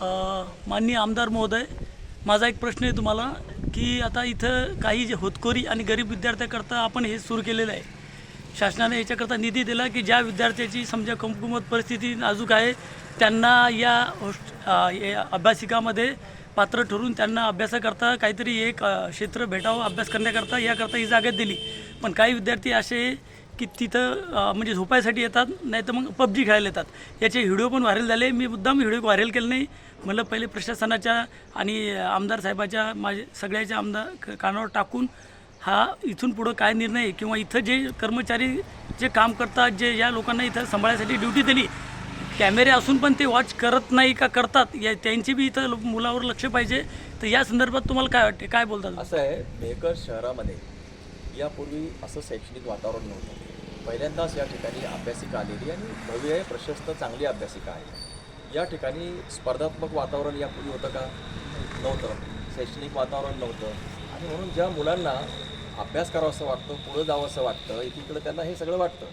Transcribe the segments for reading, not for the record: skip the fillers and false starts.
माननीय आमदार महोदय, माझा एक प्रश्न आहे तुम्हाला की आता इथं काही जे होतकरी आणि गरीब विद्यार्थ्याकरता आपण हे सुरू केलेलं आहे. शासनाने याच्याकरता निधी दिला की ज्या विद्यार्थ्याची समजा कमकुवत परिस्थिती नाजूक आहे त्यांना या अभ्यासिकामध्ये पात्र ठरून त्यांना अभ्यासाकरता काहीतरी एक क्षेत्र भेटावं अभ्यास करण्याकरता याकरता ही जागा दिली. पण काही विद्यार्थी असे की तिथं म्हणजे झोपायसाठी येतात, नाही तर मग पबजी खेळायला येतात. याचे व्हिडिओ पण व्हायरल झाले. मी मुद्दाम व्हिडिओ व्हायरल केले नाही. मला पहिले प्रशासनाच्या आणि आमदार साहेबाच्या माझे सगळ्याच्या कानावर टाकून हा इथून पुढं काय निर्णय किंवा इथं जे कर्मचारी जे काम करतात, जे या लोकांना इथं सांभाळण्यासाठी ड्युटी दिली, कॅमेरे असून पण ते वॉच करत नाही का करतात, या त्यांची बी इथं मुलावर लक्ष पाहिजे. तर या संदर्भात तुम्हाला काय वाटते, काय बोलतात? असं आहे, मेहकर शहरामध्ये यापूर्वी असं शैक्षणिक वातावरण नव्हतं. पहिल्यांदाच या ठिकाणी अभ्यासिका आलेली आणि भव्य प्रशस्त चांगली अभ्यासिका आहे. या ठिकाणी स्पर्धात्मक वातावरण यापूर्वी होतं का? नव्हतं. शैक्षणिक वातावरण नव्हतं. आणि म्हणून ज्या मुलांना अभ्यास करावं असं वाटतं, पुढं जावं असं वाटतं, एकीकडे त्यांना हे सगळं वाटतं,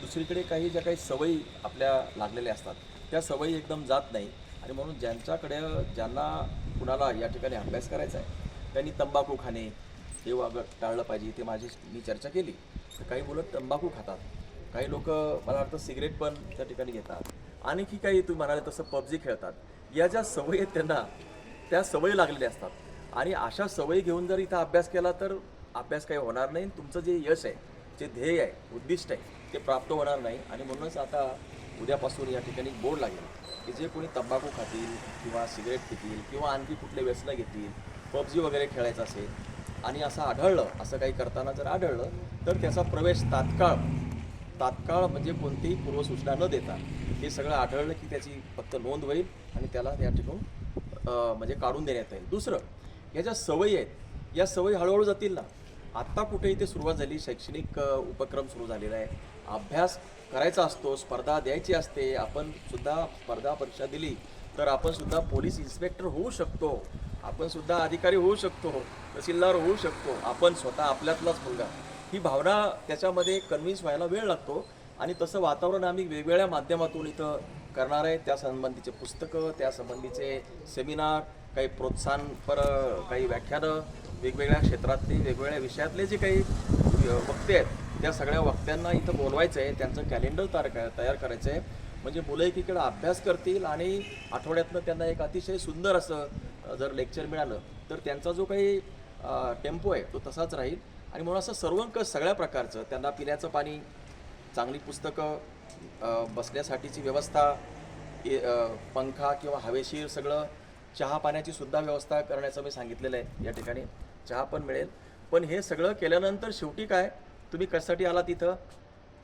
दुसरीकडे काही ज्या काही सवयी आपल्या लागलेल्या असतात त्या सवयी एकदम जात नाही. आणि म्हणून ज्यांना कुणाला या ठिकाणी अभ्यास करायचा आहे त्यांनी तंबाखू खाणे हे टाळलं पाहिजे. ते मी चर्चा केली तर काही मुलं तंबाखू खातात, काही लोक मला वाटतं सिगरेट पण त्या ठिकाणी घेतात, आणखी काही तुम्ही म्हणाले तसं पबजी खेळतात. या ज्या सवयी आहेत त्यांना त्या सवयी लागलेल्या असतात. आणि अशा सवयी घेऊन जर इथं अभ्यास केला तर अभ्यास काही होणार नाही. तुमचं जे यश आहे, जे ध्येय आहे, उद्दिष्ट आहे ते प्राप्त होणार नाही. आणि म्हणूनच आता उद्यापासून या ठिकाणी बोर्ड लागेल की जे कोणी तंबाखू खातील किंवा सिगरेट पितील किंवा आणखी कुठले व्यसनं घेतील, पबजी वगैरे खेळायचं असेल आणि असं आढळलं, असं काही करताना जर आढळलं तर त्याचा प्रवेश तात्काळ म्हणजे कोणतीही पूर्वसूचना न देता हे सगळं आढळलं की त्याची फक्त नोंद होईल आणि त्याला त्या ठिकाणी म्हणजे काढून देण्यात येईल. दुसरं, या ज्या सवयी आहेत या सवयी हळूहळू जातील ना. आत्ता कुठे इथे सुरुवात झाली, शैक्षणिक उपक्रम सुरू झालेला आहे, अभ्यास करायचा असतो, स्पर्धा द्यायची असते. आपण सुद्धा स्पर्धा परीक्षा दिली तर आपण सुद्धा पोलीस इन्स्पेक्टर होऊ शकतो, आपण सुद्धा अधिकारी होऊ शकतो, तहसीलदार होऊ शकतो, आपण स्वतः आपल्यातलाच मुलगा. ही भावना त्याच्यामध्ये कन्व्हिन्स व्हायला वेळ लागतो. आणि तसं वातावरण आम्ही वेगवेगळ्या माध्यमातून इथं करणार आहे. त्यासंबंधीचे पुस्तकं, त्यासंबंधीचे सेमिनार, काही प्रोत्साहनपर काही व्याख्यानं, वेगवेगळ्या क्षेत्रातले वेगवेगळ्या विषयातले जे काही वक्ते आहेत त्या सगळ्या वक्त्यांना इथं बोलवायचं आहे, त्यांचं कॅलेंडर तयार करायचं आहे. म्हणजे मुलं एकीकडे अभ्यास करतील आणि आठवड्यातनं त्यांना एक अतिशय सुंदर असं जर लेक्चर मिळालं तर त्यांचा जो काही टेम्पो आहे तो तसाच राहील. आणि म्हणून असं सगळ्या प्रकारचं त्यांना पिण्याचं पाणी, चांगली पुस्तकं, बसण्यासाठीची व्यवस्था, पंखा किंवा हवेशीर सगळं, चहा पाण्याची सुद्धा व्यवस्था करण्याचं मी सांगितलेलं आहे. या ठिकाणी चहा पण मिळेल. पण हे सगळं केल्यानंतर शेवटी काय, तुम्ही कशासाठी आलात इथं?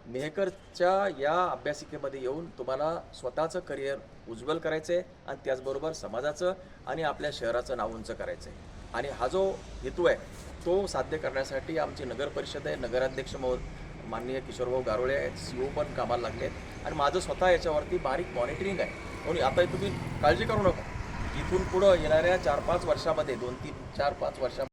मेहकरच्या या अभ्यासिकेमध्ये येऊन तुम्हाला स्वतःचं करिअर उज्ज्वल करायचं आहे आणि त्याचबरोबर समाजाचं आणि आपल्या शहराचं नाव उंच करायचं आहे. आणि हा जो हेतू आहे तो साध्य करण्यासाठी आमची नगर परिषद आहे, नगराध्यक्ष माननीय किशोरभाऊ गारोळे आहेत, CO पण कामाला लागले आहेत आणि माझं स्वतः याच्यावरती बारीक मॉनिटरिंग आहे. म्हणून आता तुम्ही काळजी करू नका. इथून पुढं येणाऱ्या 4-5 वर्षामध्ये 2-3-4-5 वर्षामध्ये